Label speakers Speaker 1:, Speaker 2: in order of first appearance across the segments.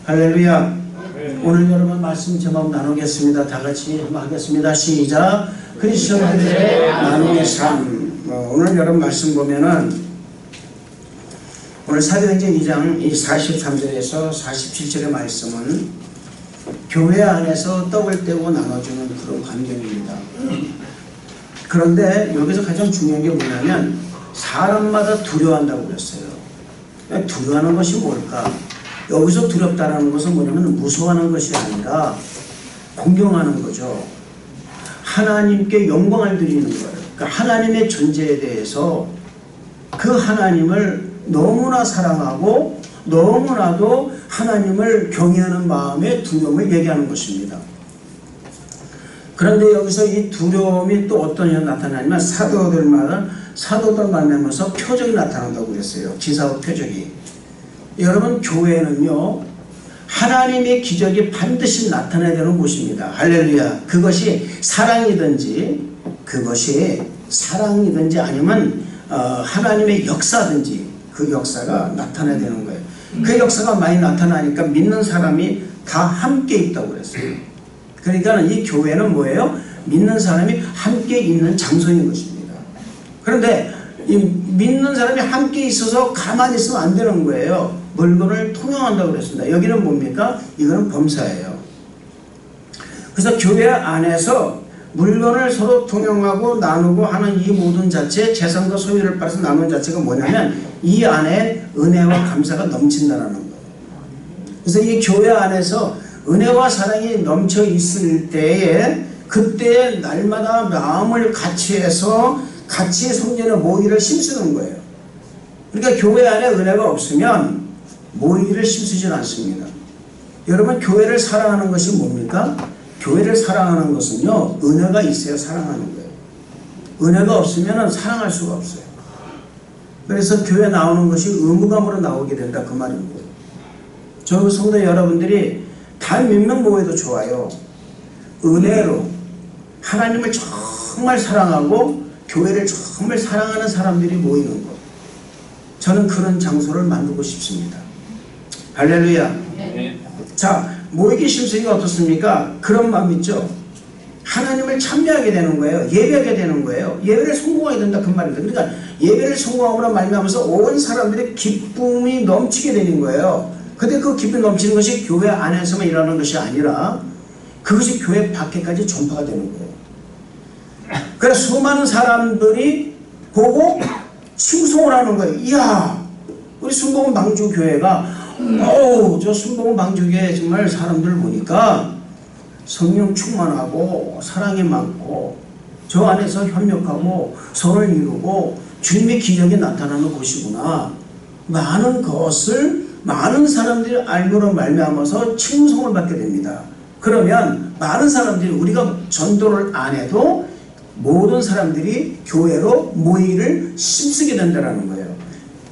Speaker 1: 할렐루야. 오늘 여러분 말씀 제목 나누겠습니다. 다 같이 한번 하겠습니다. 시작. 크리스천들의 나눔의 삶. 오늘 여러분 말씀 보면은 오늘 사도행전 2장 43절에서 47절의 말씀은 교회 안에서 떡을 떼고 나눠주는 그런 환경입니다. 그런데 여기서 가장 중요한 게 뭐냐면 사람마다 두려워한다고 그랬어요. 두려워하는 것이 뭘까? 여기서 두렵다는 것은 뭐냐면 무서워하는 것이 아니라 공경하는 거죠. 하나님께 영광을 드리는 거예요. 그러니까 하나님의 존재에 대해서 그 하나님을 너무나 사랑하고 너무나도 하나님을 경외하는 마음의 두려움을 얘기하는 것입니다. 그런데 여기서 이 두려움이 또 어떤 형 나타나냐면 사도들 만나면서 표적이 나타난다고 그랬어요. 기사와 표적이. 여러분 교회는요 하나님의 기적이 반드시 나타나야 되는 곳입니다. 할렐루야. 그것이 사랑이든지 아니면 하나님의 역사든지 그 역사가 나타나야 되는 거예요. 그 역사가 많이 나타나니까 믿는 사람이 다 함께 있다고 그랬어요. 그러니까 이 교회는 뭐예요? 믿는 사람이 함께 있는 장소인 것입니다. 그런데 이 믿는 사람이 함께 있어서 가만히 있으면 안 되는 거예요. 물건을 통용한다고 그랬습니다. 여기는 뭡니까? 이거는 범사예요. 그래서 교회 안에서 물건을 서로 통용하고 나누고 하는 이 모든 자체, 재산과 소유를 팔아서 나누는 자체가 뭐냐면 이 안에 은혜와 감사가 넘친다는 거예요. 그래서 이 교회 안에서 은혜와 사랑이 넘쳐 있을 때에 그때 날마다 마음을 같이 해서 같이 성전의 모이를 심쓰는 거예요. 그러니까 교회 안에 은혜가 없으면 모이를 심쓰질 않습니다. 여러분 교회를 사랑하는 것이 뭡니까? 교회를 사랑하는 것은요 은혜가 있어야 사랑하는 거예요. 은혜가 없으면 사랑할 수가 없어요. 그래서 교회 나오는 것이 의무감으로 나오게 된다 그 말입니다. 저 성도 여러분들이 단 몇 명 모여도 좋아요. 은혜로 하나님을 정말 사랑하고 교회를 정말 사랑하는 사람들이 모이는 것. 저는 그런 장소를 만들고 싶습니다. 할렐루야. 네. 자, 모이기 심성이 어떻습니까? 그런 마음 있죠. 하나님을 참여하게 되는 거예요. 예배하게 되는 거예요. 예배를 성공하게 된다 그 말입니다. 그러니까 예배를 성공함으로 말미암아서 온 사람들의 기쁨이 넘치게 되는 거예요. 근데 그 기쁨이 넘치는 것이 교회 안에서만 일어나는 것이 아니라 그것이 교회 밖에까지 전파가 되는 거예요. 그래서 수많은 사람들이 보고 칭송을 하는 거예요. 이야, 우리 순복음 방주교회가 저 순복음 방주교회 정말 사람들 보니까 성령 충만하고 사랑이 많고 저 안에서 협력하고 서로를 이루고 주님의 기적이 나타나는 곳이구나. 많은 것을 많은 사람들이 알므로 말미암아서 칭송을 받게 됩니다. 그러면 많은 사람들이 우리가 전도를 안 해도 모든 사람들이 교회로 모이를 심쓰게 된다는 거예요.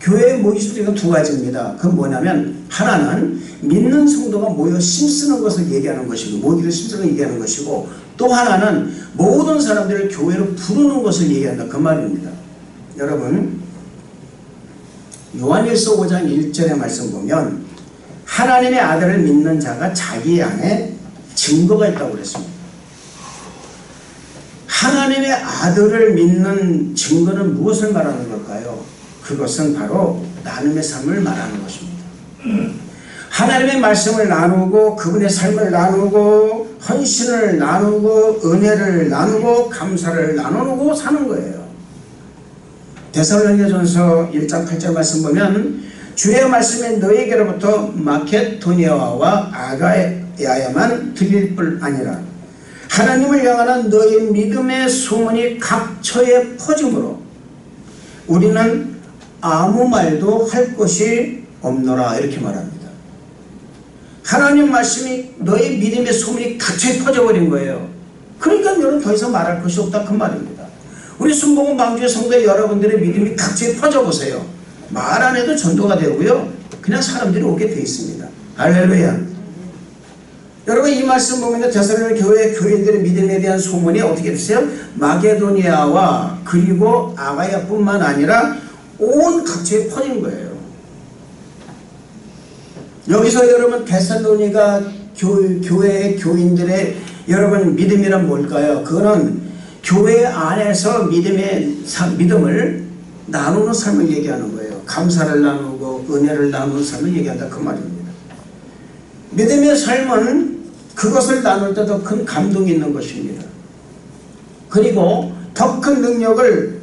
Speaker 1: 교회에 모이 심쓰기가 두 가지입니다. 그건 뭐냐면 하나는 믿는 성도가 모여 심쓰는 것을 얘기하는 것이고 모이를 심쓰는 걸 얘기하는 것이고 또 하나는 모든 사람들을 교회로 부르는 것을 얘기한다 그 말입니다. 여러분 요한일서 5장 1절의 말씀 보면 하나님의 아들을 믿는 자가 자기 안에 증거가 있다고 그랬습니다. 하나님의 아들을 믿는 증거는 무엇을 말하는 걸까요? 그것은 바로 나눔의 삶을 말하는 것입니다. 하나님의 말씀을 나누고 그분의 삶을 나누고 헌신을 나누고 은혜를 나누고 감사를 나누고 사는 거예요. 데살로니가전서 1장 8절 말씀 보면 주의 말씀이 너희에게로부터 마케도니아와 아가야에만 들릴 뿐 아니라 하나님을 향하는 너희 믿음의 소문이 각처에 퍼짐으로 우리는 아무 말도 할 것이 없노라 이렇게 말합니다. 하나님 말씀이 너희 믿음의 소문이 각처에 퍼져버린 거예요. 그러니까 여러분 더 이상 말할 것이 없다 그 말입니다. 우리 순복음 방주의 성도의 여러분들의 믿음이 각처에 퍼져보세요. 말 안 해도 전도가 되고요. 그냥 사람들이 오게 돼 있습니다. 할렐루야. 여러분 이 말씀 보면 데살로니가 교인들의 믿음에 대한 소문이 어떻게 됐어요? 마게도니아와 그리고 아가야뿐만 아니라 온 각처에 퍼진 거예요. 여기서 여러분 데살로니가 교회의 교인들의 여러분 믿음이란 뭘까요? 그거는 교회 안에서 믿음을 나누는 삶을 얘기하는 거예요. 감사를 나누고 은혜를 나누는 삶을 얘기한다 그 말입니다. 믿음의 삶은 그것을 나눌 때 더 큰 감동이 있는 것입니다. 그리고 더 큰 능력을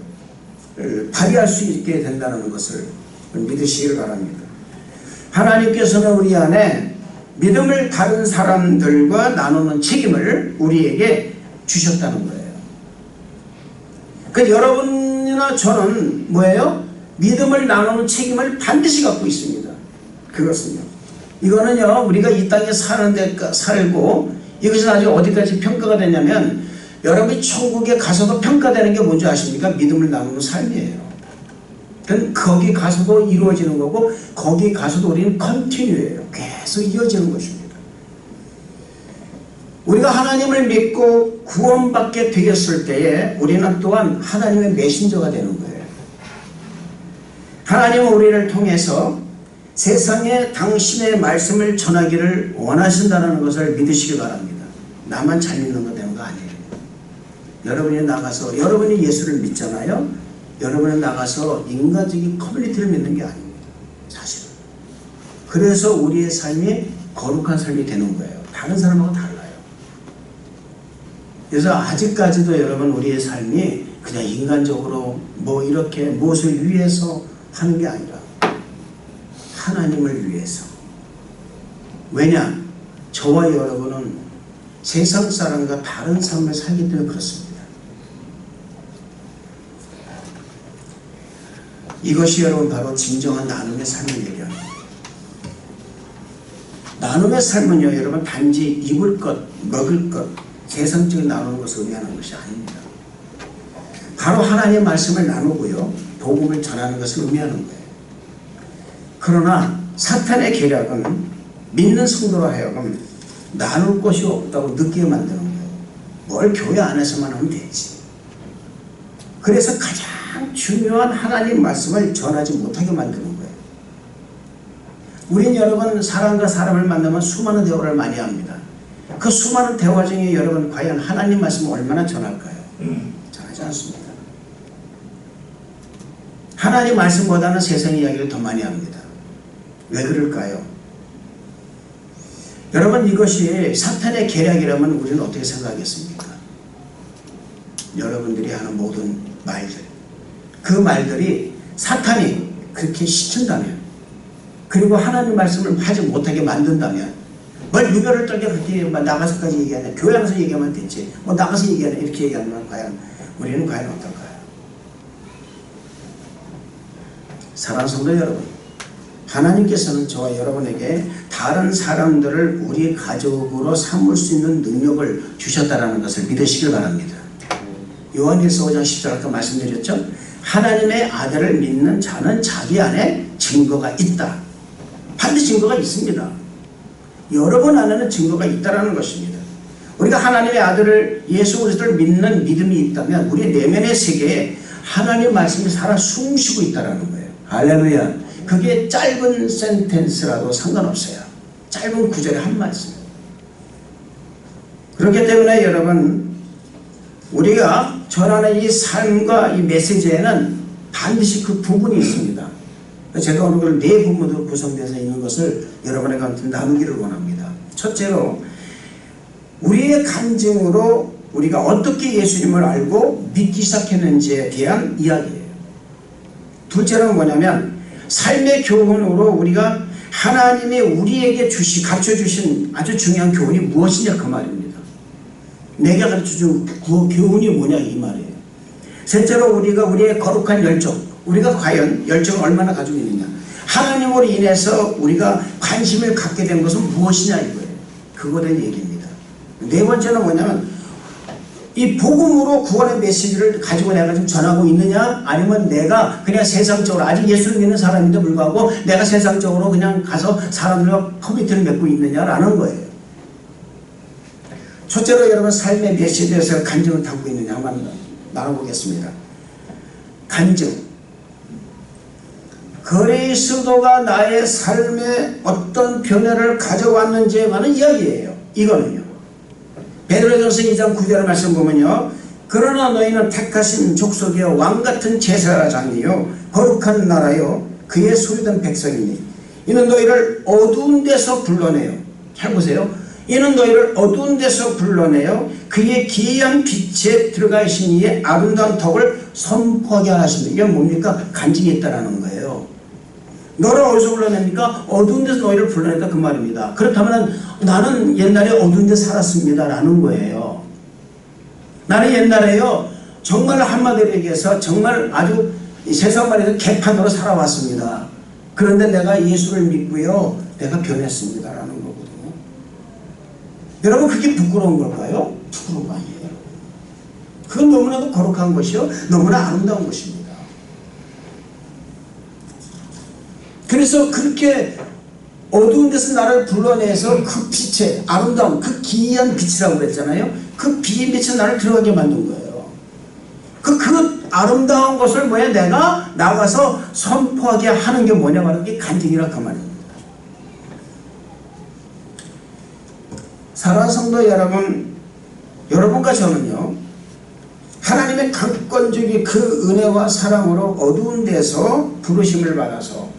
Speaker 1: 발휘할 수 있게 된다는 것을 믿으시길 바랍니다. 하나님께서는 우리 안에 믿음을 다른 사람들과 나누는 책임을 우리에게 주셨다는 거예요. 그러니까 여러분이나 저는 뭐예요? 믿음을 나누는 책임을 반드시 갖고 있습니다. 그것은요. 이거는요, 우리가 이 땅에 사는데 살고 이것이 아직 어디까지 평가가 되냐면 여러분이 천국에 가서도 평가되는 게 뭔지 아십니까? 믿음을 나누는 삶이에요. 그건 거기 가서도 이루어지는 거고 거기 가서도 우리는 컨티뉴예요. 계속 이어지는 것입니다. 우리가 하나님을 믿고 구원받게 되었을 때에 우리는 또한 하나님의 메신저가 되는 거예요. 하나님은 우리를 통해서 세상에 당신의 말씀을 전하기를 원하신다는 것을 믿으시기 바랍니다. 나만 잘 믿는 거 되는 거 아니에요. 여러분이 나가서 여러분이 예수를 믿잖아요. 여러분은 나가서 인간적인 커뮤니티를 믿는 게 아닙니다. 사실은. 그래서 우리의 삶이 거룩한 삶이 되는 거예요. 다른 사람하고 달라요. 그래서 아직까지도 여러분 우리의 삶이 그냥 인간적으로 뭐 이렇게 무엇을 위해서 하는 게 아니라 하나님을 위해서. 왜냐? 저와 여러분은 세상 사람과 다른 삶을 살기 때문에 그렇습니다. 이것이 여러분 바로 진정한 나눔의 삶을 얘기합니다. 나눔의 삶은요, 여러분 단지 입을 것, 먹을 것, 세상적인 나누는 것을 의미하는 것이 아닙니다. 바로 하나님의 말씀을 나누고요, 복음을 전하는 것을 의미하는 거예요. 그러나 사탄의 계략은 믿는 성도로 하여금 나눌 것이 없다고 느끼게 만드는 거예요. 뭘 교회 안에서만 하면 되지. 그래서 가장 중요한 하나님 말씀을 전하지 못하게 만드는 거예요. 우린 여러분 사람과 사람을 만나면 수많은 대화를 많이 합니다. 그 수많은 대화 중에 여러분 과연 하나님 말씀을 얼마나 전할까요? 전하지 않습니다. 하나님 말씀보다는 세상 이야기를 더 많이 합니다. 왜 그럴까요? 여러분 이것이 사탄의 계략이라면 우리는 어떻게 생각하겠습니까? 여러분들이 하는 모든 말들, 그 말들이 사탄이 그렇게 시킨다면, 그리고 하나님 말씀을 하지 못하게 만든다면, 뭘 유별을 떨게 그렇게 나가서까지 얘기하냐, 교회 안에서 얘기하면 됐지, 뭐 나가서 얘기하냐, 이렇게 얘기하면 과연 우리는 과연 어떨까요? 사랑하는 성도 여러분, 하나님께서는 저와 여러분에게 다른 사람들을 우리 가족으로 삼을 수 있는 능력을 주셨다는 것을 믿으시길 바랍니다. 요한일서 5장 10절 아까 말씀드렸죠? 하나님의 아들을 믿는 자는 자기 안에 증거가 있다. 반드시 증거가 있습니다. 여러분 안에는 증거가 있다는 것입니다. 우리가 하나님의 아들을 예수 그리스도를 믿는 믿음이 있다면 우리 내면의 세계에 하나님의 말씀이 살아 숨쉬고 있다는 거예요. 할렐루야. 그게 짧은 센텐스라도 상관없어요. 짧은 구절의 한 말씀. 그렇기 때문에 여러분 우리가 전하는 이 삶과 이 메시지에는 반드시 그 부분이 있습니다. 제가 오늘 네 부분으로 구성되어 있는 것을 여러분에게 나누기를 원합니다. 첫째로 우리의 간증으로 우리가 어떻게 예수님을 알고 믿기 시작했는지에 대한 이야기예요. 둘째로는 뭐냐면 삶의 교훈으로 우리가 하나님이 우리에게 가르쳐주신 아주 중요한 교훈이 무엇이냐 그 말입니다. 내가 가르쳐준 그 교훈이 뭐냐 이 말이에요. 셋째로 우리가 우리의 거룩한 열정, 우리가 과연 열정을 얼마나 가지고 있느냐, 하나님으로 인해서 우리가 관심을 갖게 된 것은 무엇이냐 이거예요. 그거에 대한 얘기입니다. 네 번째는 뭐냐면 이 복음으로 구원의 메시지를 가지고 내가 좀 전하고 있느냐, 아니면 내가 그냥 세상적으로 아직 예수를 믿는 사람인데 불구하고 내가 세상적으로 그냥 가서 사람들과 커뮤니티를 맺고 있느냐라는 거예요. 첫째로 여러분 삶의 메시지에서 간증을 담고 있느냐 한번 나눠보겠습니다. 간증. 그리스도가 나의 삶에 어떤 변화를 가져왔는지에 관한 이야기예요. 이거는요. 베드로전서 2장 9절 말씀 보면요. 그러나 너희는 택하신 족속이요 왕같은 제사장이요 거룩한 나라요 그의 소유된 백성이니 이는 너희를 어두운 데서 불러내요. 잘 보세요. 이는 너희를 어두운 데서 불러내요 그의 기이한 빛에 들어가 계신 이의 아름다운 덕을 선포하게 하십니다. 이게 뭡니까? 간증이 있다라는 거예요. 너를 어디서 불러냅니까? 어두운 데서 너희를 불러냈다 그 말입니다. 그렇다면 나는 옛날에 어두운 데 살았습니다 라는 거예요. 나는 옛날에요 정말 한마디로 얘기해서 정말 아주 세상 말에서 개판으로 살아왔습니다. 그런데 내가 예수를 믿고요 내가 변했습니다 라는 거거든요. 여러분 그게 부끄러운 걸까요? 부끄러운 거 아니에요. 그건 너무나도 거룩한 것이요 너무나 아름다운 것입니다. 그래서 그렇게 어두운 데서 나를 불러내서 그 빛의 아름다운 그 기이한 빛이라고 그랬잖아요. 그 기이한 빛이 나를 들어가게 만든 거예요. 그 아름다운 것을 뭐야 내가 나가서 선포하게 하는 게 뭐냐 말하는 게 간증이라 그 말입니다. 사랑하는 성도 여러분, 여러분과 저는요 하나님의 강권적인 그 은혜와 사랑으로 어두운 데서 부르심을 받아서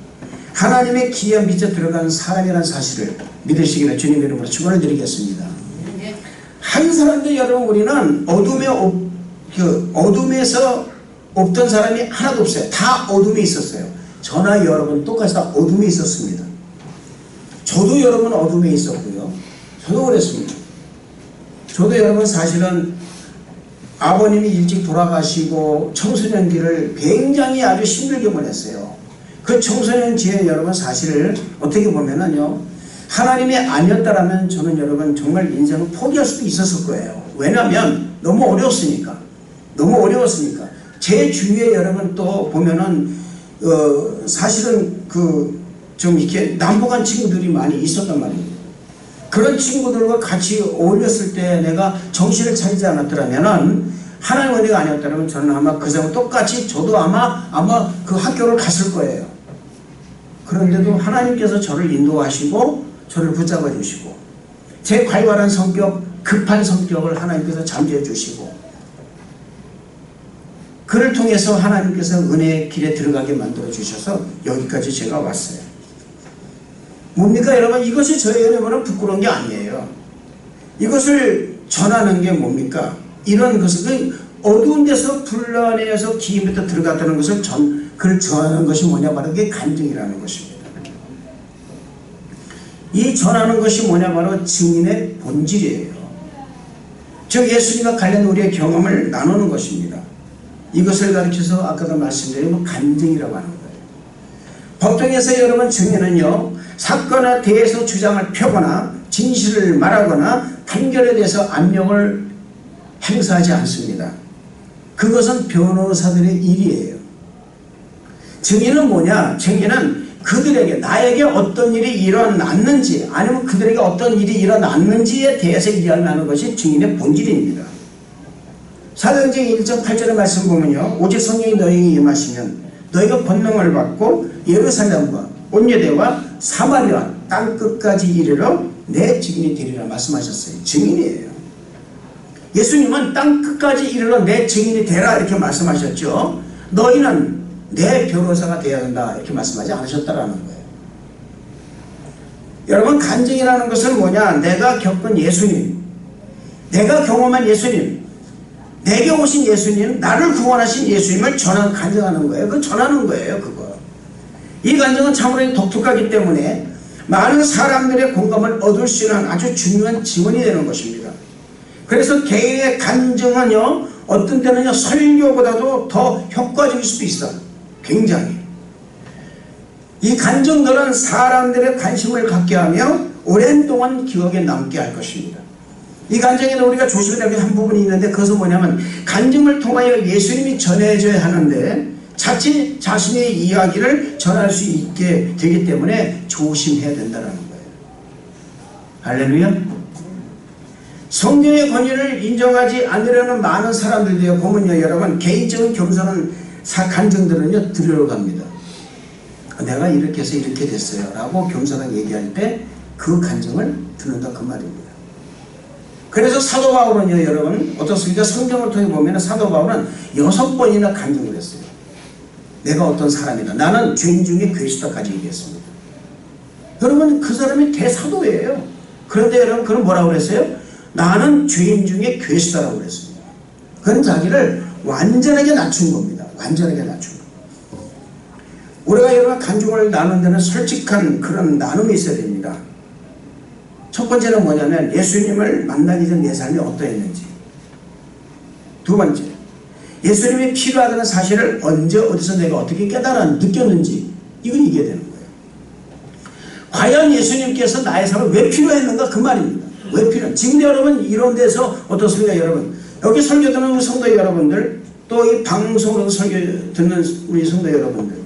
Speaker 1: 하나님의 기이한 빛에 들어간 사람이라는 사실을 믿으시기를 주님의 이름으로 축원을 드리겠습니다. 한 사람도 여러분 우리는 어둠에서 없던 사람이 하나도 없어요. 다 어둠에 있었어요. 저나 여러분 똑같이 다 어둠에 있었습니다. 저도 여러분 어둠에 있었고요. 저도 그랬습니다. 저도 여러분 사실은 아버님이 일찍 돌아가시고 청소년기를 굉장히 아주 힘들게 보냈어요. 그 청소년기에 여러분 사실 어떻게 보면은요 하나님이 아니었다라면 저는 여러분 정말 인생을 포기할 수도 있었을 거예요. 왜냐하면 너무 어려웠으니까. 제 주위에 여러분 또 보면은 사실은 좀 이렇게 남북한 친구들이 많이 있었단 말이에요. 그런 친구들과 같이 어울렸을 때 내가 정신을 차리지 않았더라면은 하나님 은혜가 아니었다면 저는 아마 그 사람 똑같이 저도 아마 그 학교를 갔을 거예요. 그런데도 하나님께서 저를 인도하시고 저를 붙잡아 주시고 제 괄괄한 성격, 급한 성격을 하나님께서 잠재워 주시고 그를 통해서 하나님께서 은혜의 길에 들어가게 만들어 주셔서 여기까지 제가 왔어요. 뭡니까 여러분? 이것이 저의 은혜보다 부끄러운 게 아니에요. 이것을 전하는 게 뭡니까? 이런 것을 어두운 데서 불러내서 기인 밑에 들어갔다는 것을 그를 전하는 것이 뭐냐 바로 그게 간증이라는 것입니다. 이 전하는 것이 뭐냐 바로 증인의 본질이에요. 즉 예수님과 관련 우리의 경험을 나누는 것입니다. 이것을 가르쳐서 아까도 말씀드린 간증이라고 하는 거예요. 법정에서 여러분 증인은요 사건에 대해서 주장을 펴거나 진실을 말하거나 판결에 대해서 압력을 행사하지 않습니다. 그것은 변호사들의 일이에요. 증인은 뭐냐? 증인은 그들에게 나에게 어떤 일이 일어났는지 아니면 그들에게 어떤 일이 일어났는지에 대해서 이야기하는 것이 증인의 본질입니다. 사도행전 1장 8절의 말씀 보면요 오직 성령이 너희에게 임하시면 너희가 권능을 받고 예루살렘과 온유대와 사마리아 땅끝까지 이르러 내 증인이 되리라 말씀하셨어요. 증인이에요. 예수님은 땅끝까지 이르러 내 증인이 되라 이렇게 말씀하셨죠. 너희는 내 변호사가 되어야 한다 이렇게 말씀하지 않으셨다라는 거예요. 여러분 간증이라는 것은 뭐냐? 내가 겪은 예수님, 내가 경험한 예수님, 내게 오신 예수님, 나를 구원하신 예수님을 간증하는 거예요. 그거 전하는 거예요. 그거. 이 간증은 참으로 독특하기 때문에 많은 사람들의 공감을 얻을 수 있는 아주 중요한 지원이 되는 것입니다. 그래서 개인의 간증은요 어떤 때는요 설교보다도 더 효과적일 수도 있어요. 굉장히 이 간증들은 사람들의 관심을 갖게 하며 오랜 동안 기억에 남게 할 것입니다. 이 간증에는 우리가 조심해야 할 한 부분이 있는데 그것은 뭐냐면 간증을 통하여 예수님이 전해져야 하는데 자칫 자신의 이야기를 전할 수 있게 되기 때문에 조심해야 된다는 거예요. 할렐루야. 성경의 권위를 인정하지 않으려는 많은 사람들도요 보면요 여러분 개인적인 겸손한 간증들은요 들으러 갑니다. 내가 이렇게 해서 이렇게 됐어요 라고 겸손하게 얘기할 때 그 간증을 듣는다 그 말입니다. 그래서 사도 바울은요 여러분 어떻습니까? 성경을 통해 보면 사도 바울은 6번이나 간증을 했어요. 내가 어떤 사람이다. 나는 죄인 중에 괴수다까지 얘기했습니다. 여러분 그 사람이 대사도예요. 그런데 여러분 그는 뭐라고 그랬어요? 나는 죄인 중에 괴수다라고 그랬습니다. 그는 자기를 완전하게 낮춘 겁니다. 완전하게 낮춘 겁니다. 우리가 여러분 간증을 나눈 데는 솔직한 그런 나눔이 있어야 됩니다. 첫 번째는 뭐냐면 예수님을 만나기 전 내 삶이 어떠했는지. 두 번째, 예수님이 필요하다는 사실을 언제 어디서 내가 어떻게 깨달아 느꼈는지 이걸 얘기해야 되는 거예요. 과연 예수님께서 나의 삶을 왜 필요했는가 그 말입니다. 왜 필요한? 지금 여러분 이런 데서 어떻습니까 여러분? 여기 설교 듣는 우리 성도 여러분들 또 이 방송으로 설교 듣는 우리 성도 여러분들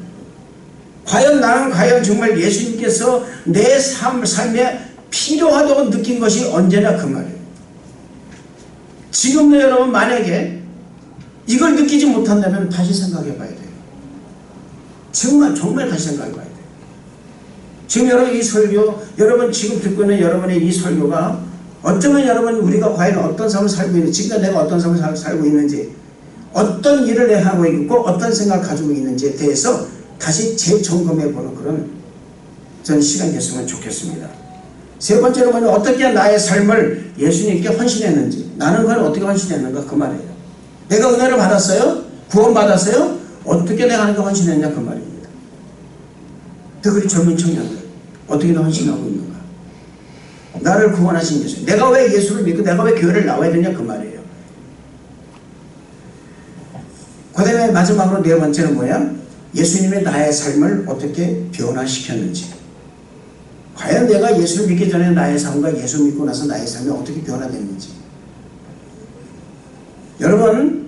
Speaker 1: 과연 나는 과연 정말 예수님께서 내 삶에 필요하다고 느낀 것이 언제나 그 말이에요. 지금도 여러분 만약에 이걸 느끼지 못한다면 다시 생각해 봐야 돼요. 정말 다시 생각해 봐야 돼요. 지금 여러분 이 설교 여러분 지금 듣고 있는 여러분의 이 설교가 어쩌면 여러분 우리가 과연 어떤 삶을 살고 있는지 지금 내가 어떤 삶을 살고 있는지 어떤 일을 내가 하고 있고 어떤 생각을 가지고 있는지에 대해서 다시 재점검해 보는 그런 전 시간이 됐으면 좋겠습니다. 세 번째로 뭐냐면 어떻게 나의 삶을 예수님께 헌신했는지 나는 그걸 어떻게 헌신했는가 그 말이에요. 내가 은혜를 받았어요? 구원받았어요? 어떻게 내가 하는 거 헌신했냐 그 말입니다. 특히 젊은 청년들 어떻게 헌신하고 있는가. 나를 구원하신 예수 내가 왜 예수를 믿고 내가 왜 교회를 나와야 되냐 그 말이에요. 그 다음에 마지막으로 네 번째는 뭐야? 예수님의 나의 삶을 어떻게 변화시켰는지. 과연 내가 예수를 믿기 전에 나의 삶과 예수 믿고 나서 나의 삶이 어떻게 변화됐는지. 여러분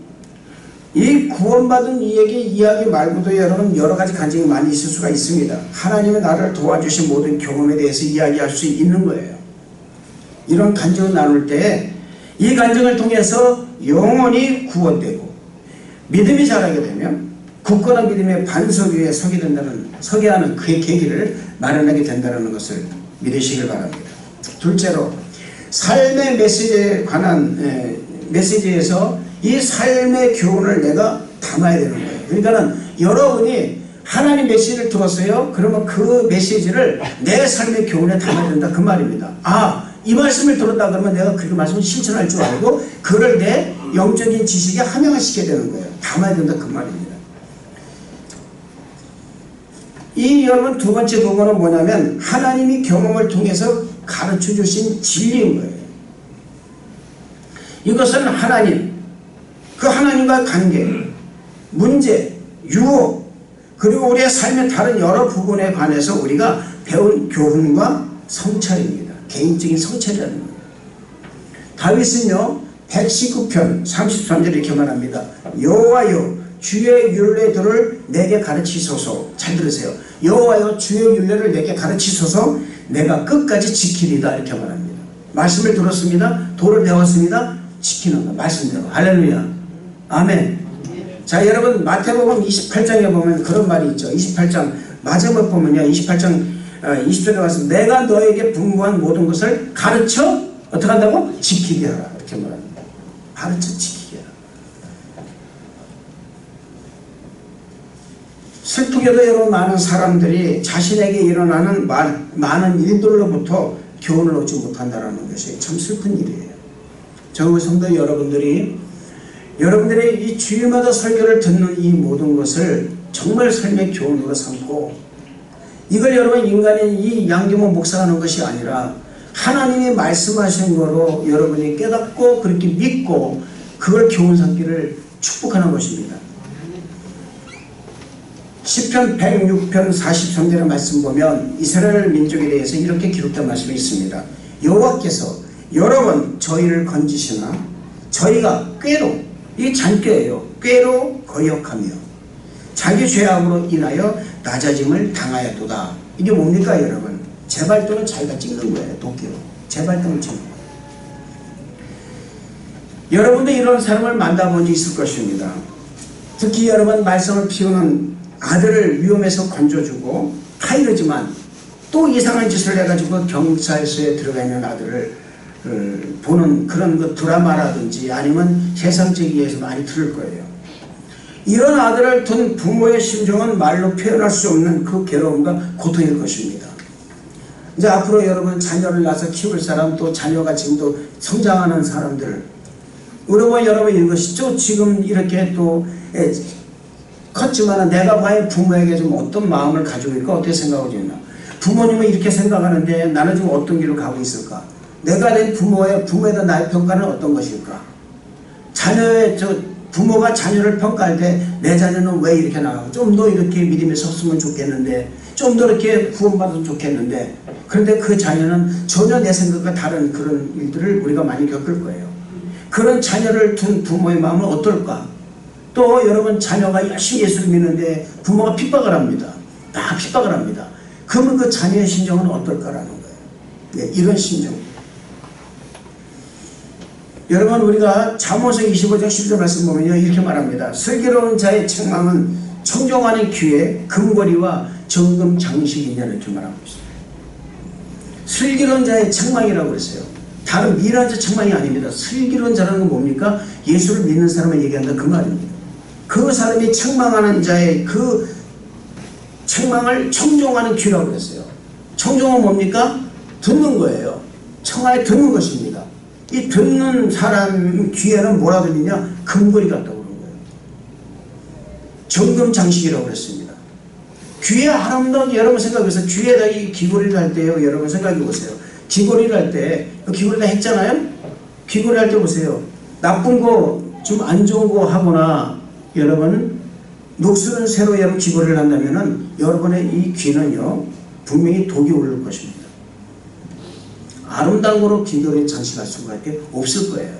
Speaker 1: 이 구원받은 이에게 이야기 말고도 여러분 여러가지 간증이 많이 있을 수가 있습니다. 하나님의 나를 도와주신 모든 경험에 대해서 이야기할 수 있는 거예요. 이런 간증을 나눌 때 이 간증을 통해서 영혼이 구원되고 믿음이 자라게 되면 굳건한 믿음의 반석 위에 서게 하는 그의 계기를 마련하게 된다는 것을 믿으시길 바랍니다. 둘째로 삶의 메시지에 관한 메시지에서 이 삶의 교훈을 내가 담아야 되는 거예요. 그러니까는 여러분이 하나님 메시지를 들었어요. 그러면 그 메시지를 내 삶의 교훈에 담아야 된다 그 말입니다. 이 말씀을 들었다 그러면 내가 그 말씀을 실천할 줄 알고 그를 내 영적인 지식에 함양시켜야 되는 거예요. 담아야 된다 그 말입니다. 이 여러분 두 번째 부분은 뭐냐면 하나님이 경험을 통해서 가르쳐 주신 진리인 거예요. 이것은 하나님, 그 하나님과의 관계, 문제, 유혹, 그리고 우리의 삶의 다른 여러 부분에 관해서 우리가 배운 교훈과 성찰입니다. 개인적인 성찰이라는 거예요. 다윗은요 119편 33절 이렇게 말합니다. 여호와여 주의 율례들을 내게 가르치소서. 잘 들으세요. 여호와여 주의 율례를 내게 가르치소서. 내가 끝까지 지키리다 이렇게 말합니다. 말씀을 들었습니다. 도를 배웠습니다. 지키는 거 말씀대로. 할렐루야. 아멘. 자 여러분 마태복음 28장에 보면 그런 말이 있죠. 28장 마지막 보면요 28장 20절에 와서 내가 너에게 분부한 모든 것을 가르쳐 어떻게 한다고? 지키게 하라 이렇게 말합니다. 가르쳐 지키게 하라. 슬프게도 여러분 많은 사람들이 자신에게 일어나는 많은 일들로부터 교훈을 얻지 못한다는 것이 참 슬픈 일이에요. 정말 성도 여러분들이 여러분들의 이 주일마다 설교를 듣는 이 모든 것을 정말 삶의 교훈으로 삼고 이걸 여러분 인간의 이 양규모 목사가 하는 것이 아니라 하나님이 말씀하신 거로 여러분이 깨닫고 그렇게 믿고 그걸 교훈 삼기를 축복하는 것입니다. 시편 106편 43절의 말씀 보면 이스라엘 민족에 대해서 이렇게 기록된 말씀이 있습니다. 여호와께서 여러 번 저희를 건지시나 저희가 꾀로 이 잔꾀예요. 꾀로 거역하며 자기 죄악으로 인하여 낮아짐을 당하였도다. 이게 뭡니까 여러분? 제 발등을 자기가 찍는 거예요. 도끼로 제 발등을 찍는 거예요. 여러분도 이런 사람을 만나본 적 있을 것입니다. 특히 여러분 말썽을 피우는 아들을 위험에서 건져주고 다 이러지만 또 이상한 짓을 해가지고 경찰서에 들어가 있는 아들을 보는 그런 그 드라마라든지 아니면 세상적이에서 많이 들을 거예요. 이런 아들을 둔 부모의 심정은 말로 표현할 수 없는 그 괴로움과 고통일 것입니다. 이제 앞으로 여러분 자녀를 낳아서 키울 사람, 또 자녀가 지금도 성장하는 사람들, 여러분 이것이죠. 지금 이렇게 또 컸지만 내가 과연 부모에게 좀 어떤 마음을 가지고 있을까, 어떻게 생각하고 있나. 부모님은 이렇게 생각하는데 나는 지금 어떤 길로 가고 있을까. 내가 된 부모에 대한 나의 평가는 어떤 것일까. 부모가 자녀를 평가할 때 내 자녀는 왜 이렇게 나가고 좀 더 이렇게 믿음에 섰으면 좋겠는데, 좀 더 이렇게 구원받으면 좋겠는데, 그런데 그 자녀는 전혀 내 생각과 다른 그런 일들을 우리가 많이 겪을 거예요. 그런 자녀를 둔 부모의 마음은 어떨까. 또 여러분 자녀가 열심히 예수를 믿는데 부모가 핍박을 합니다. 막 핍박을 합니다. 그러면 그 자녀의 심정은 어떨까라는 거예요. 네, 이런 심정. 여러분 우리가 잠언서 25장 10절 말씀 보면요 이렇게 말합니다. 슬기로운 자의 책망은 청정하는 귀에 금고리와 정금 장식이냐는 이렇게 말하고 있습니다. 슬기로운 자의 책망이라고 그랬어요. 다른 미련한 자 책망이 아닙니다. 슬기로운 자라는 건 뭡니까? 예수를 믿는 사람을 얘기한다 그 말입니다. 그 사람이 책망하는 자의 그 책망을 청정하는 귀라고 그랬어요. 청정은 뭡니까? 듣는 거예요. 청하에 듣는 것입니다. 이 듣는 사람 귀에는 뭐라 들리냐? 금고리 같다고 그런 거예요. 정금 장식이라고 그랬습니다. 귀에 아름다운, 여러분 생각해서 귀에다 이 귀고리를 할 때요, 여러분 생각해 보세요. 귀고리를 할 때, 귀고리 다 했잖아요? 귀고리 할 때 보세요. 나쁜 거, 좀 안 좋은 거 하거나, 여러분, 녹슬은 새로 여러분 귀고리를 한다면은, 여러분의 이 귀는요, 분명히 독이 오를 것입니다. 아름다운 거로 귀걸이 장식할 수가 없을 거예요.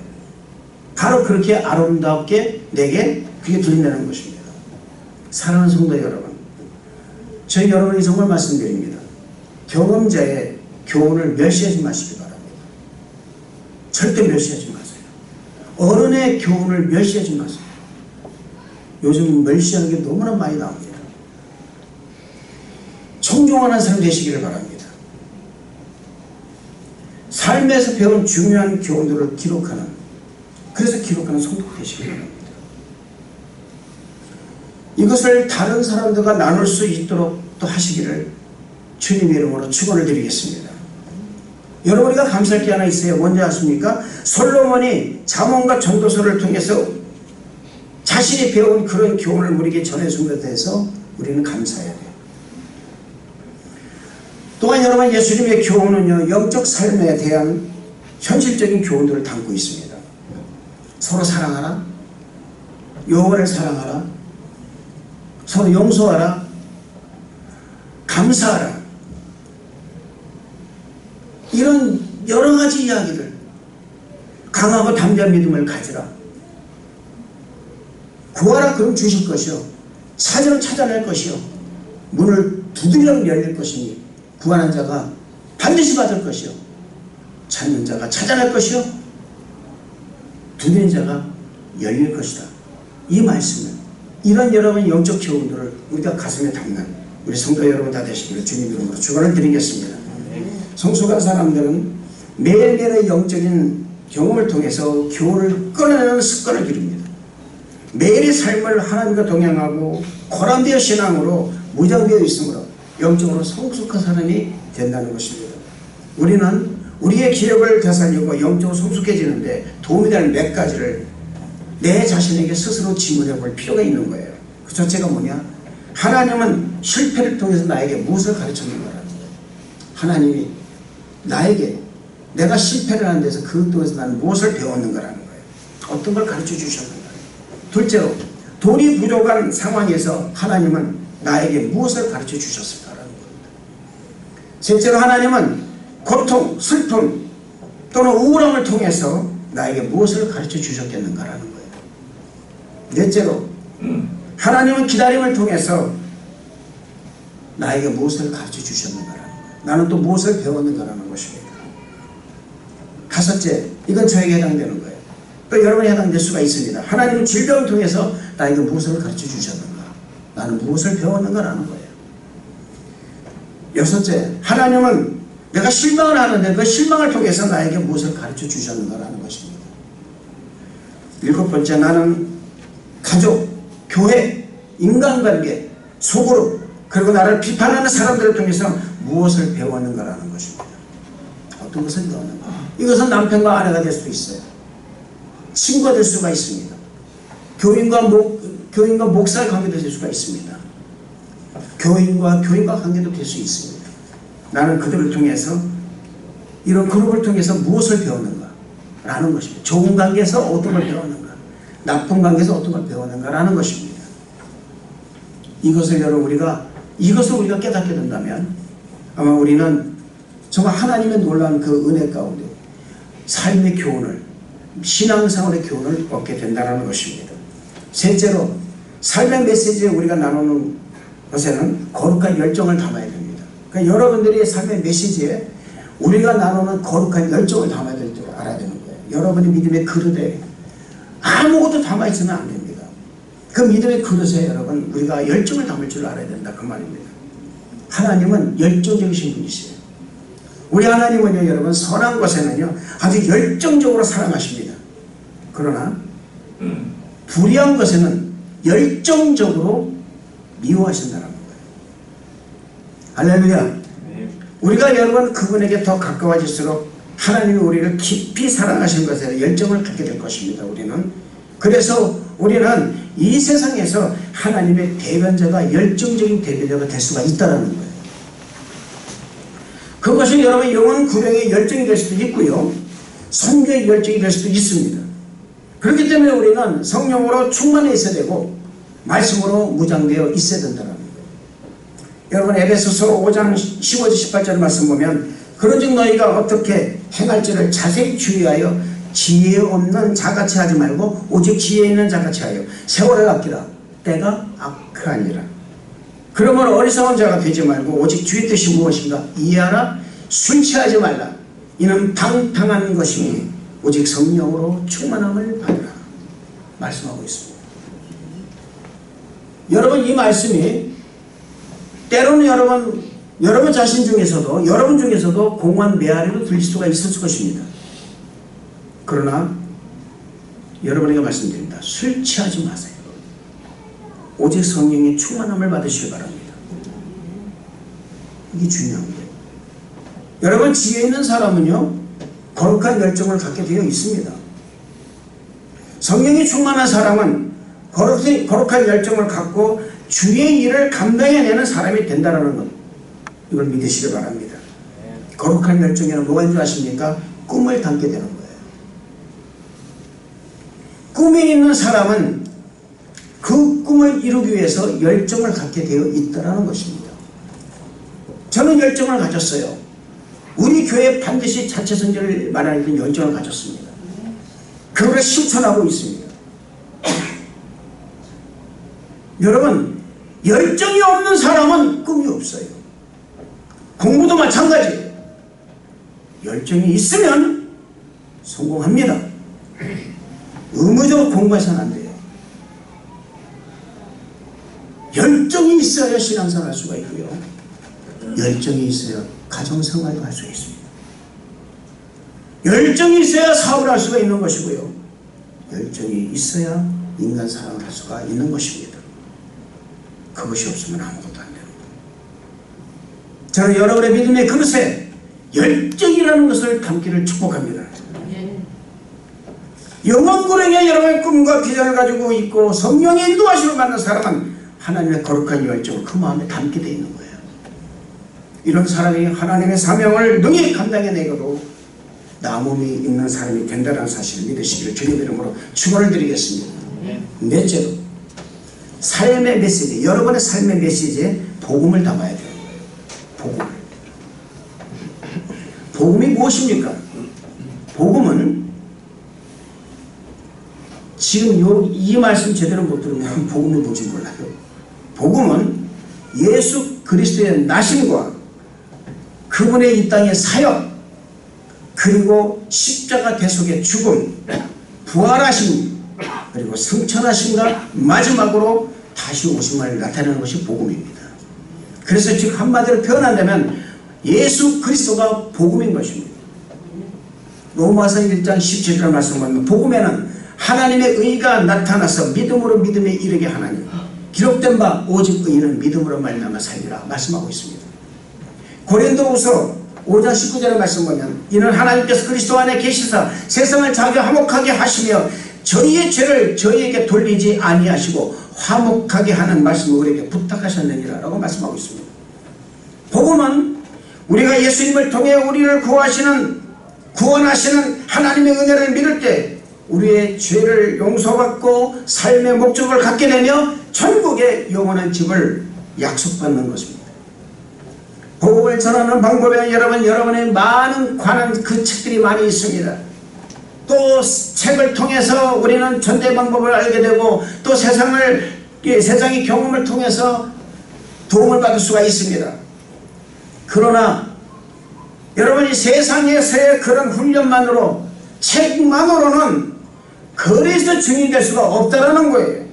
Speaker 1: 바로 그렇게 아름답게 내게 그게 들린다는 것입니다. 사랑하는 성도 여러분, 저희 여러분이 정말 말씀드립니다. 경험자의 교훈을 멸시하지 마시기 바랍니다. 절대 멸시하지 마세요. 어른의 교훈을 멸시하지 마세요. 요즘 멸시하는 게 너무나 많이 나옵니다. 청종하는 사람 되시기를 바랍니다. 삶에서 배운 중요한 교훈들을 기록하는, 그래서 기록하는 성도가 되시기 바랍니다. 이것을 다른 사람들과 나눌 수 있도록 또 하시기를 주님의 이름으로 축원을 드리겠습니다. 여러분이가 감사할 게 하나 있어요. 뭔지 아십니까? 솔로몬이 잠언과 전도서를 통해서 자신이 배운 그런 교훈을 우리에게 전해준 것에 대해서 우리는 감사해야 돼요. 또한 여러분 예수님의 교훈은요, 영적 삶에 대한 현실적인 교훈들을 담고 있습니다. 서로 사랑하라, 여호와를 사랑하라, 서로 용서하라, 감사하라, 이런 여러 가지 이야기들. 강하고 담대한 믿음을 가지라. 구하라 그럼 주실 것이요, 찾으면 찾아낼 것이요, 문을 두드리면 열릴 것이니 구하는 자가 반드시 받을 것이요, 찾는 자가 찾아낼 것이요, 두드리는 자가 열릴 것이다. 이 말씀은 이런 여러분 영적 교훈들을 우리가 가슴에 담는 우리 성도 여러분 다 되시기를 주님 이름으로 축원을 드리겠습니다. 성숙한 사람들은 매일매일의 영적인 경험을 통해서 교훈을 꺼내는 습관을 기릅니다. 매일의 삶을 하나님과 동행하고 고람되어 신앙으로 무장되어 있으므로 영적으로 성숙한 사람이 된다는 것입니다. 우리는 우리의 기억을 되살리고 영적으로 성숙해지는데 도움이 되는 몇 가지를 내 자신에게 스스로 질문해 볼 필요가 있는 거예요. 그 첫째가 뭐냐? 하나님은 실패를 통해서 나에게 무엇을 가르쳤는가라는 거예요. 하나님이 나에게 내가 실패를 하는 데서 그것 통해서 나는 무엇을 배웠는가라는 거예요. 어떤 걸 가르쳐 주셨는가. 둘째로 돈이 부족한 상황에서 하나님은 나에게 무엇을 가르쳐 주셨을까라는 겁니다. 셋째로 하나님은 고통, 슬픔 또는 우울함을 통해서 나에게 무엇을 가르쳐 주셨겠는가라는 거예요. 넷째로 하나님은 기다림을 통해서 나에게 무엇을 가르쳐 주셨는가라는 거예요. 나는 또 무엇을 배웠는가라는 것입니다. 다섯째, 이건 저에게 해당되는 거예요. 또 여러분이 해당될 수가 있습니다. 하나님은 질병을 통해서 나에게 무엇을 가르쳐 주셨는가, 나는 무엇을 배웠는가라는 거예요. 6째, 하나님은 내가 실망을 하는데 그 실망을 통해서 나에게 무엇을 가르쳐 주셨는가라는 것입니다. 7번째, 나는 가족, 교회, 인간관계, 소그룹, 그리고 나를 비판하는 사람들을 통해서 무엇을 배웠는가라는 것입니다. 어떤 것을 배웠는가? 이것은 남편과 아내가 될 수도 있어요. 친구가 될 수가 있습니다. 교인과 목사의 관계도 될 수가 있습니다. 교인과 교인과 관계도 될 수 있습니다. 나는 그들을 통해서, 이런 그룹을 통해서 무엇을 배웠는가 라는 것입니다. 좋은 관계에서 어떤 걸 배웠는가, 나쁜 관계에서 어떤 걸 배웠는가 라는 것입니다. 이것을 우리가 깨닫게 된다면 아마 우리는 정말 하나님의 놀라운 그 은혜 가운데 삶의 교훈을, 신앙생활의 교훈을 얻게 된다는 것입니다. 셋째로, 삶의 메시지에 우리가 나누는 것에는 거룩한 열정을 담아야 됩니다. 그러니까 여러분들이 삶의 메시지에 우리가 나누는 거룩한 열정을 담아야 될 줄 알아야 되는 거예요. 여러분의 믿음의 그릇에 아무것도 담아있으면 안 됩니다. 그 믿음의 그릇에 여러분 우리가 열정을 담을 줄 알아야 된다, 그 말입니다. 하나님은 열정적이신 분이세요. 우리 하나님은요, 여러분, 선한 것에는요 아주 열정적으로 사랑하십니다. 그러나 불의한 것에는 열정적으로 미워하신다는 거예요. 할렐루야. 우리가 여러분 그분에게 더 가까워질수록 하나님이 우리를 깊이 사랑하신 것에 열정을 갖게 될 것입니다. 그래서 우리는 이 세상에서 하나님의 대변자가, 열정적인 대변자가 될 수가 있다는 거예요. 그것이 여러분 영혼 구령의 열정이 될 수도 있고요, 선교의 열정이 될 수도 있습니다. 그렇기 때문에 우리는 성령으로 충만해 있어야 되고 말씀으로 무장되어 있어야 된다는 거예요. 여러분 에베소서 5장 15절 18절 말씀 보면, 그런즉 너희가 어떻게 행할지를 자세히 주의하여 지혜 없는 자같이 하지 말고 오직 지혜 있는 자같이 하여 세월을 아끼라. 때가 악하니라. 그러므로 어리석은 자가 되지 말고 오직 주의 뜻이 무엇인가 이해하라. 술 취하지 말라. 이는 방탕한 것이니 오직 성령으로 충만함을 받으라. 말씀하고 있습니다. 여러분 이 말씀이 때로는 여러분 자신 중에서도, 여러분 중에서도 공허한 메아리로 들릴 수가 있을 것입니다. 그러나 여러분에게 말씀드립니다. 술 취하지 마세요. 오직 성령의 충만함을 받으시기 바랍니다. 이게 중요한 거예요. 여러분 지혜 있는 사람은요 거룩한 열정을 갖게 되어 있습니다. 성령이 충만한 사람은 거룩한 열정을 갖고 주의 일을 감당해내는 사람이 된다는 것, 이걸 믿으시기 바랍니다. 거룩한 열정에는 뭐가 있는 줄 아십니까? 꿈을 담게 되는 거예요. 꿈이 있는 사람은 그 꿈을 이루기 위해서 열정을 갖게 되어 있다는 것입니다. 저는 열정을 가졌어요. 우리 교회 반드시 자체 선교를 말하는 열정을 가졌습니다. 그걸 실천하고 있습니다. 여러분 열정이 없는 사람은 꿈이 없어요. 공부도 마찬가지예요. 열정이 있으면 성공합니다. 의무적으로 공부해서는 안 돼요. 열정이 있어야 신앙생활 할 수가 있고요, 열정이 있어야 가정생활도 할 수 있습니다. 열정이 있어야 사업을 할 수가 있는 것이고요, 열정이 있어야 인간 사랑을 할 수가 있는 것입니다. 그것이 없으면 아무것도 안 되는 거예요. 저는 여러분의 믿음의 그릇에 열정이라는 것을 담기를 축복합니다. 영원구령에 여러분의 꿈과 비전을 가지고 있고 성령의 인도하심을 받는 사람은 하나님의 거룩한 열정을 그 마음에 담게 되어 있는 거예요. 이런 사람이 하나님의 사명을 능히 감당해내고도 남음이 있는 사람이 된다는 사실을 믿으시기를 주님의 이름으로 축원을 드리겠습니다. 넷째로, 삶의 메시지, 여러분의 삶의 메시지에 복음을 담아야 되는 거예요. 복음이 무엇입니까? 복음은 지금 이 말씀 제대로 못 들으면 복음이 뭔지 몰라요. 복음은 예수 그리스도의 나심과 그분의 이 땅의 사역, 그리고 십자가 대속의 죽음, 부활하심, 그리고 승천하심과 마지막으로 다시 오심을 나타내는 것이 복음입니다. 그래서 지금 한마디로 표현한다면 예수 그리스도가 복음인 것입니다. 로마서 1장 17절 말씀하면 복음에는 하나님의 의가 나타나서 믿음으로 믿음에 이르게 하나니 기록된 바 오직 의인은 믿음으로 말미암아 살리라 말씀하고 있습니다. 고린도후서 5장 19절의 말씀 보면 이는 하나님께서 그리스도 안에 계시사 세상을 자기 화목하게 하시며 저희의 죄를 저희에게 돌리지 아니하시고 화목하게 하는 말씀을 우리에게 부탁하셨느니라 라고 말씀하고 있습니다. 복음은 우리가 예수님을 통해 우리를 구원하시는 하나님의 은혜를 믿을 때 우리의 죄를 용서받고 삶의 목적을 갖게 되며 천국의 영원한 집을 약속받는 것입니다. 복음을 전하는 방법에 여러분의 많은 관한 그 책들이 많이 있습니다. 또 책을 통해서 우리는 전대 방법을 알게 되고 또 세상의 경험을 통해서 도움을 받을 수가 있습니다. 그러나 여러분이 세상에서의 그런 훈련만으로 책만으로는 그리스도 증인이 될 수가 없다라는 거예요.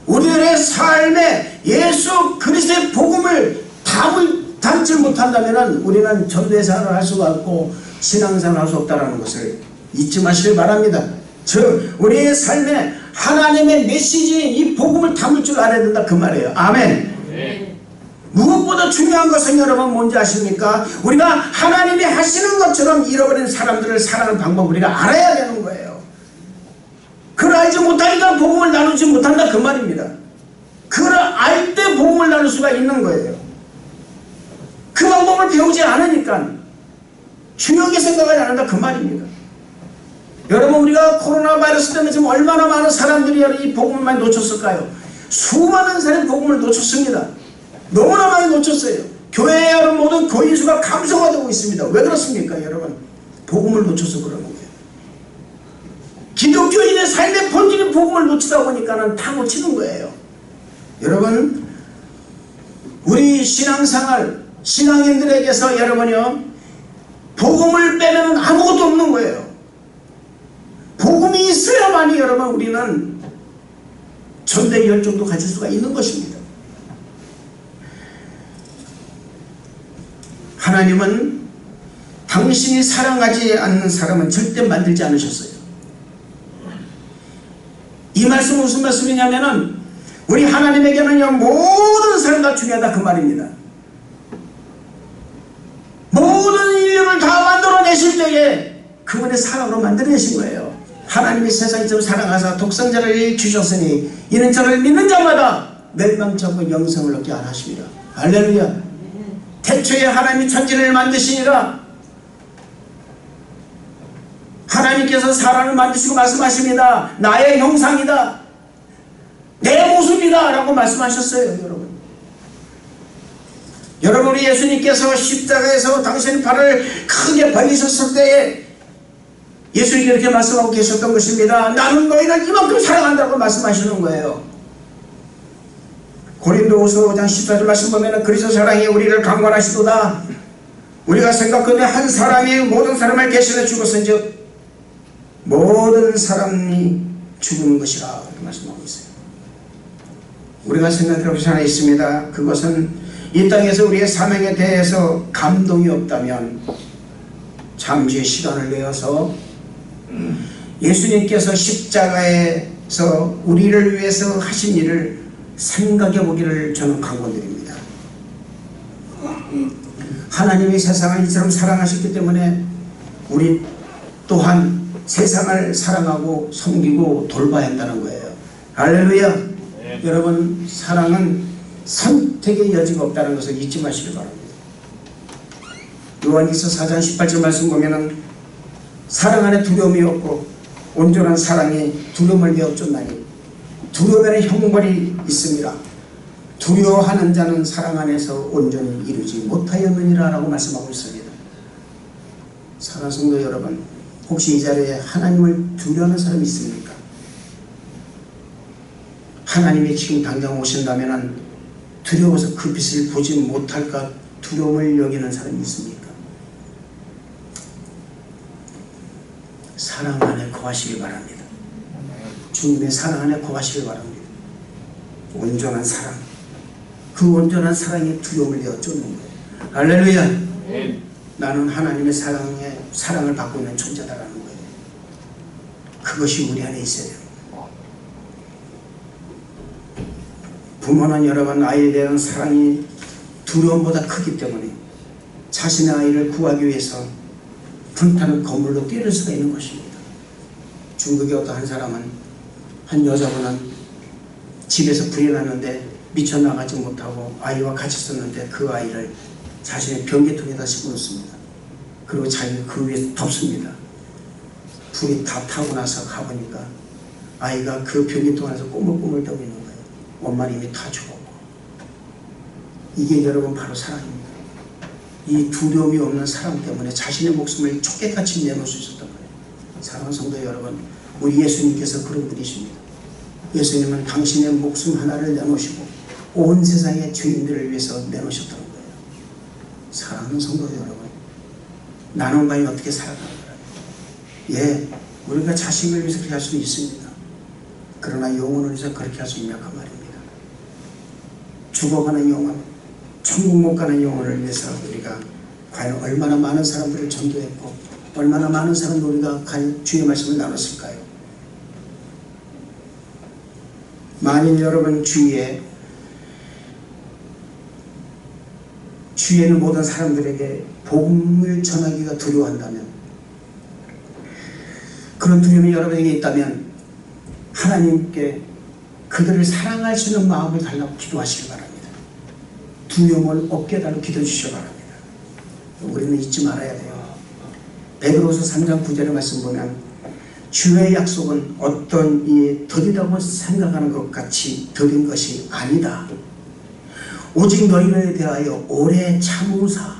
Speaker 1: 우리들의 삶에 예수 그리스도의 복음을 담지 못한다면 우리는 전도생활을 할 수가 없고 신앙생활을 할 수 없다는 것을 잊지 마시길 바랍니다. 즉 우리의 삶에 하나님의 메시지 이 복음을 담을 줄 알아야 된다 그 말이에요. 아멘. 네. 무엇보다 중요한 것은 여러분 뭔지 아십니까? 우리가 하나님이 하시는 것처럼 잃어버린 사람들을 사랑하는 방법을 우리가 알아야 되는 거예요. 그걸 알지 못하니까 복음을 나누지 못한다 그 말입니다. 그걸 알 때 복음을 나눌 수가 있는 거예요. 그 방법을 배우지 않으니까 중요하게 생각하지 않는다 그 말입니다. 여러분 우리가 코로나 바이러스 때문에 지금 얼마나 많은 사람들이 이 복음을 많이 놓쳤을까요? 수많은 사람이 복음을 놓쳤습니다. 너무나 많이 놓쳤어요. 교회에 여러분 모든 교인 수가 감소가 되고 있습니다. 왜 그렇습니까 여러분? 복음을 놓쳐서 그러는 거예요. 기독교인의 삶의 본질인 복음을 놓치다 보니까는 다 놓치는 거예요. 여러분 우리 신앙생활 신앙인들에게서 여러분이요 복음을 빼면 아무것도 없는 거예요. 복음이 있어야만이 여러분 우리는 전대 열정도 가질 수가 있는 것입니다. 하나님은 당신이 사랑하지 않는 사람은 절대 만들지 않으셨어요. 이 말씀은 무슨 말씀이냐면은 우리 하나님에게는요 모든 사람 다 중요하다 그 말입니다. 모든 인류를 다 만들어내실 때에 그분의 사랑으로 만들어내신 거예요. 하나님이 세상을 사랑하사 독생자를 주셨으니 이는 저를 믿는 자마다 멸망치 않고 영생을 얻게 하십니다. 할렐루야. 태초에 하나님이 천지를 만드시니라 하나님께서 사람을 만드시고 말씀하십니다. 나의 형상이다 내 모습이다 라고 말씀하셨어요. 여러분 우리 예수님께서 십자가에서 당신의 발을 크게 벌리셨을 때에 예수님이 이렇게 말씀하고 계셨던 것입니다. 나는 너희를 이만큼 사랑한다고 말씀하시는 거예요. 고린도후서 5장 14절 말씀 보면 그리스도 사랑이 우리를 강권하시도다. 우리가 생각하되 한 사람이 모든 사람을 대신해 죽었은즉 모든 사람이 죽은 것이라 이렇게 말씀하고 있어요. 우리가 생각할 것이 하나 있습니다. 그것은 이 땅에서 우리의 사명에 대해서 감동이 없다면 잠시의 시간을 내어서 예수님께서 십자가에서 우리를 위해서 하신 일을 생각해 보기를 저는 강권드립니다. 하나님이 세상을 이처럼 사랑하셨기 때문에 우리 또한 세상을 사랑하고 섬기고 돌봐야 한다는 거예요. 할렐루야. 네. 여러분 사랑은 선택의 여지가 없다는 것을 잊지 마시기 바랍니다. 요한일서 4장 18절 말씀 보면은 사랑 안에 두려움이 없고 온전한 사랑이 두려움을 메워쫓나니 두려움에는 형벌이 있습니다. 두려워하는 자는 사랑 안에서 온전히 이루지 못하였느니라 라고 말씀하고 있습니다. 사랑하는 성도 여러분, 혹시 이 자리에 하나님을 두려워하는 사람이 있습니까? 하나님이 지금 당장 오신다면 두려워서 그 빛을 보지 못할까 두려움을 여기는 사람이 있습니까? 사랑 안에 거하시기 바랍니다. 주님의 사랑 안에 거하시기 바랍니다. 온전한 사랑, 그 온전한 사랑의 두려움을 내어 쫓는 거예요. 할렐루야. 나는 하나님의 사랑을 받고 있는 존재다라는 거예요. 그것이 우리 안에 있어야 돼요. 부모는 여러분 아이에 대한 사랑이 두려움보다 크기 때문에 자신의 아이를 구하기 위해서 불타는 건물로 뛰를 수가 있는 것입니다. 중국의 어떤 한 사람은, 한 여자분은 집에서 불이 났는데 미쳐나가지 못하고 아이와 같이 있었는데 그 아이를 자신의 변기통에다 집어넣습니다. 그리고 자기가 그 위에 덮습니다. 불이 다 타고 나서 가보니까 아이가 그 변기통 안에서 꼬물꼬물 떠고 있는 거예요. 엄마는 이미 다 죽었고. 이게 여러분 바로 사랑입니다. 이 두려움이 없는 사랑 때문에 자신의 목숨을 촉개같이 내놓을 수 있었던 거예요. 사랑하는 성도 여러분, 우리 예수님께서 그런 분이십니다. 예수님은 당신의 목숨 하나를 내놓으시고 온 세상의 죄인들을 위해서 내놓으셨던 거예요. 사랑하는 성도 여러분, 나는 과연 어떻게 살아가는 거예요? 예, 우리가 자신을 위해서 그렇게 할 수는 있습니다. 그러나 영혼을 위해서 그렇게 할 수 있냐 그 말입니다. 죽어가는 영혼, 천국 못 가는 영혼을 위해서 우리가 과연 얼마나 많은 사람들을 전도했고 얼마나 많은 사람들 우리가 과연 주의 말씀을 나눴을까요? 만일 여러분 주위에 있는 모든 사람들에게 복음을 전하기가 두려워한다면, 그런 두려움이 여러분에게 있다면 하나님께 그들을 사랑할 수 있는 마음을 달라고 기도하시기 바랍니다. 두려움을 없게 해달라고 기도해 주시기 바랍니다. 우리는 잊지 말아야 돼요. 베드로서 3장 9절의 말씀 보면 주의 약속은 어떤 이 덕이라고 생각하는 것 같이 덕인 것이 아니다. 오직 너희를 대하여 오래 참으사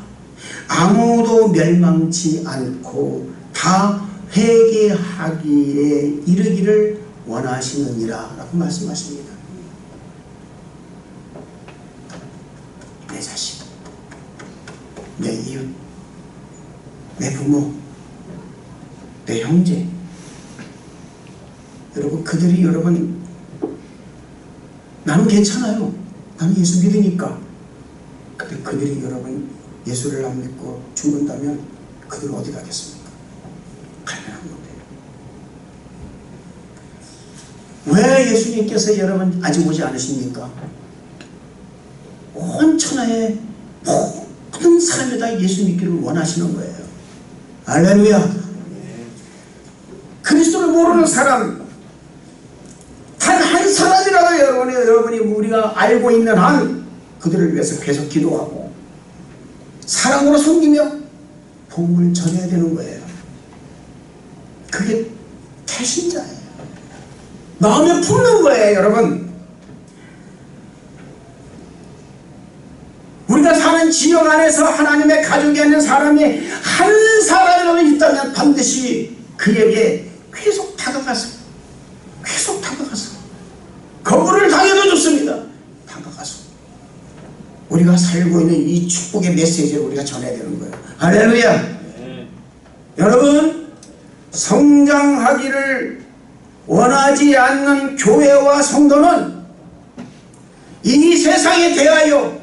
Speaker 1: 아무도 멸망치 않고 다 회개하기에 이르기를 원하시느니라 라고 말씀하십니다. 내 자식, 내 이웃, 내 부모, 내 형제, 여러분 그들이 여러분 나는 괜찮아요. 나는 예수 믿으니까. 근데 그들이 여러분 예수를 안 믿고 죽는다면 그들은 어디 가겠습니까? 갈만한 건데. 왜 예수님께서 여러분 아직 오지 않으십니까? 온 천하의 모든 사람이 다 예수 믿기를 원하시는 거예요. 할렐루야. 그리스도를 모르는 사람 단 한 사람이라도 여러분이 우리가 알고 있는 한 그들을 위해서 계속 기도하고 사랑으로 섬기며 복음을 전해야 되는 거예요. 그게 태신자예요. 마음에 품는 거예요, 여러분. 우리가 사는 지역 안에서 하나님의 가족이 있는 사람이 한 사람이라도 있다면 반드시 그에게 계속 다가가서 거부를 당해도 좋습니다. 다가가서 우리가 살고 있는 이 축복의 메시지를 우리가 전해야 되는 거예요. 할렐루야. 여러분, 성장하기를 원하지 않는 교회와 성도는 이 세상에 대하여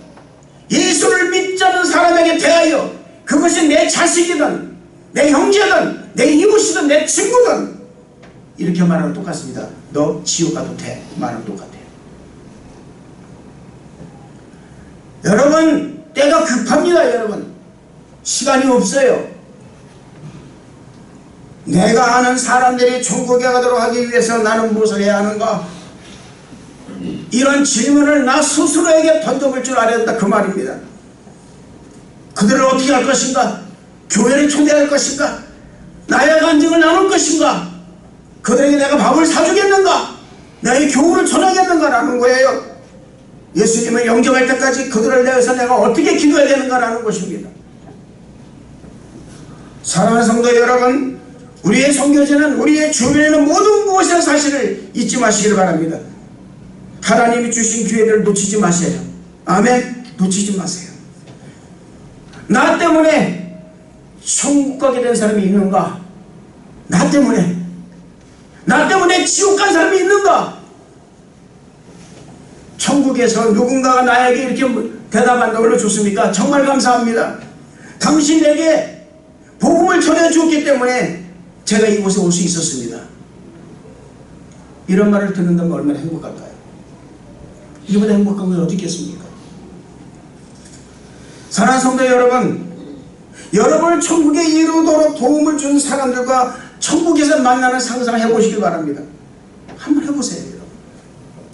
Speaker 1: 예수를 믿지 않는 사람에게 대하여 그것이 내 자식이든 내 형제든 내 이웃이든 내 친구든 이렇게 말하는 똑같습니다. 너 지옥 가도 돼. 말은 똑같아요. 여러분 때가 급합니다. 여러분 시간이 없어요. 내가 아는 사람들이 천국에 가도록 하기 위해서 나는 무엇을 해야 하는가? 이런 질문을 나 스스로에게 던져볼 줄 알아야 된다 그 말입니다. 그들을 어떻게 할 것인가? 교회를 초대할 것인가? 나의 간증을 나눌 것인가? 그들에게 내가 밥을 사주겠는가? 나의 교훈을 전하겠는가? 라는 거예요. 예수님을 영접할 때까지 그들을 위해서 내가 어떻게 기도해야 되는가? 라는 것입니다. 사랑하는 성도 여러분, 우리의 선교제는 우리의 주변에 있는 모든 무엇의 사실을 잊지 마시길 바랍니다. 하나님이 주신 기회를 놓치지 마세요. 아멘. 놓치지 마세요. 나 때문에 천국 가게 된 사람이 있는가? 나 때문에 지옥 간 사람이 있는가? 천국에서 누군가가 나에게 이렇게 대답한다고 올려줬습니까? 정말 감사합니다. 당신에게 복음을 전해주었기 때문에 제가 이곳에 올 수 있었습니다. 이런 말을 듣는다면 얼마나 행복할까요? 이보다 행복한 건 어디 있겠습니까? 사랑하는 성도 여러분, 여러분을 천국에 이루도록 도움을 준 사람들과 천국에서 만나는 상상을 해보시기 바랍니다. 한번 해보세요. 여러분.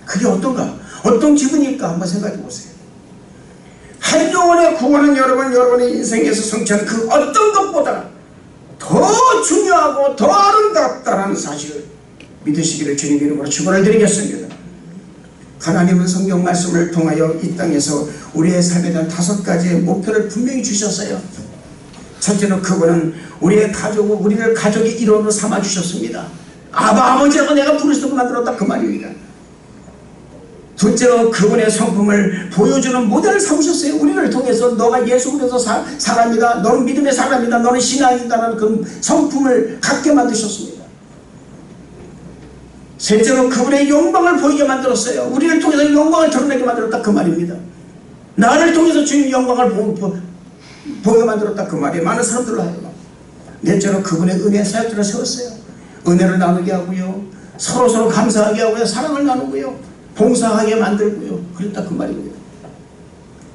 Speaker 1: 그게 어떤가? 어떤 기분일까? 한번 생각해 보세요. 한 영혼의 구원은 여러분의 인생에서 성취한 그 어떤 것보다 더 중요하고 더 아름답다는 사실을 믿으시기를 주님 이름으로 축원을 드리겠습니다. 하나님은 성경 말씀을 통하여 이 땅에서 우리의 삶에 대한 5가지의 목표를 분명히 주셨어요. 첫째는 그분은 우리를 가족의 일원으로 삼아 주셨습니다. 아버지라고 내가 부를 수 있도록 만들었다 그 말입니다. 둘째로 그분의 성품을 보여주는 모델을 삼으셨어요. 우리를 통해서 너가 예수 그리스도 사람이다, 너는 믿음의 사람이다, 너는 신앙이다라는 그 성품을 갖게 만드셨습니다. 셋째로 그분의 영광을 보이게 만들었어요. 우리를 통해서 영광을 드러내게 만들었다 그 말입니다. 나를 통해서 주님 영광을 보이게 만들었다 그 말이에요. 많은 사람들로 하여금. 넷째로 그분의 은혜 사역들을 세웠어요. 은혜를 나누게 하고요, 서로 감사하게 하고요, 사랑을 나누고요, 봉사하게 만들고요, 그랬다 그 말입니다.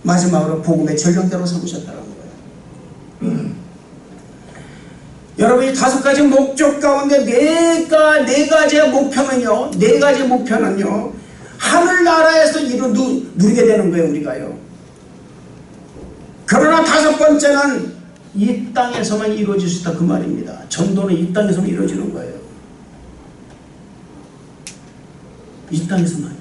Speaker 1: 마지막으로 복음의 전령대로 삼으셨다는 거예요. 여러분, 이 5가지 목적 가운데 네 가지의 목표는요 하늘나라에서 누리게 되는 거예요. 우리가요. 그러나 5번째는 이 땅에서만 이루어질 수 있다 그 말입니다. 전도는 이 땅에서만 이루어지는 거예요. 이 땅에서만.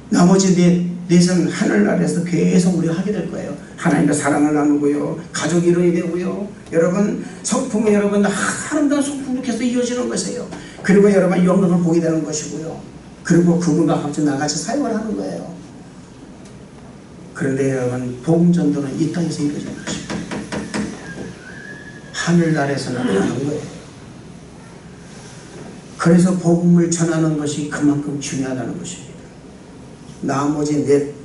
Speaker 1: 나머지 넷은 하늘나라에서 계속 우리가 하게 될 거예요. 하나님과 사랑을 나누고요, 가족 일원이 되고요, 여러분 성품은 여러분 아름다운 성품으로 계속 이어지는 것이에요. 그리고 여러분 영광을 보게 되는 것이고요, 그리고 그분과 같이 나같이 사역을 하는 거예요. 그런데 여러분, 복음 전도는 이 땅에서 이루어지는 것입니다. 하늘나라에서는 안 하는 거예요. 그래서 복음을 전하는 것이 그만큼 중요하다는 것입니다. 나머지 넷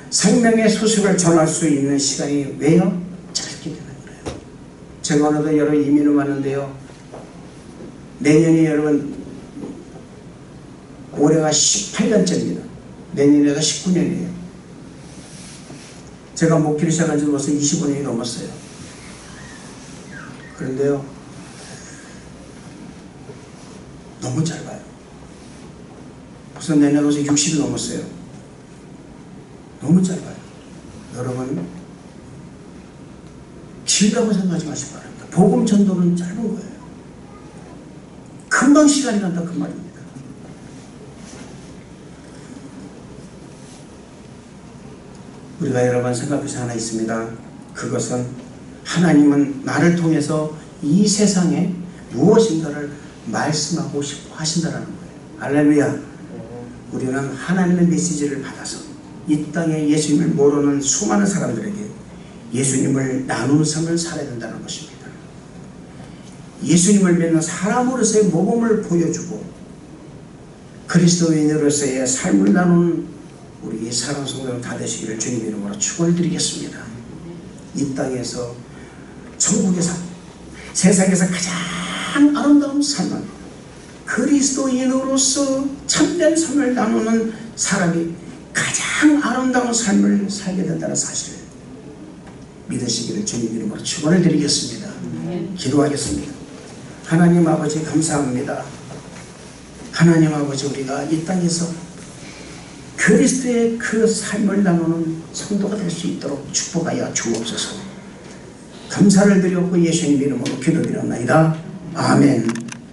Speaker 1: 생명의 소식을 전할 수 있는 시간이 왜요? 짧게 되는 거예요. 제가 오늘도 여러 이민을 왔는데요, 내년이 여러분 올해가 18년째입니다. 내년에가 19년이에요. 제가 목회를 시작한 지 벌써 25년이 넘었어요. 그런데요, 너무 짧아요. 벌써 내년 오서 60이 넘었어요. 너무 짧아요. 여러분, 길다고 생각하지 마시기 바랍니다. 복음 전도는 짧은 거예요. 금방 시간이 간다 그 말입니다. 우리가 여러분 생각할 수 하나 있습니다. 그것은 하나님은 나를 통해서 이 세상에 무엇인가를 말씀하고 싶어 하신다는 거예요. 할렐루야. 우리는 하나님의 메시지를 받아서 이 땅에 예수님을 모르는 수많은 사람들에게 예수님을 나누는 삶을 살아야 된다는 것입니다. 예수님을 믿는 사람으로서의 모범을 보여주고 그리스도인으로서의 삶을 나누는 우리 사랑 성도들 다 되시기를 주님 이름으로 축원을 드리겠습니다. 이 땅에서 천국에서 세상에서 가장 아름다운 삶은 그리스도인으로서 참된 삶을 나누는 사람이 가장 아름다운 삶을 살게 된다는 사실을 믿으시기를 주님 이름으로 축원을 드리겠습니다. 기도하겠습니다. 하나님 아버지 감사합니다. 하나님 아버지, 우리가 이 땅에서 그리스도의 그 삶을 나누는 성도가 될 수 있도록 축복하여 주옵소서. 감사를 드렸고 예수님 이름으로 기도드렸나이다. 아멘.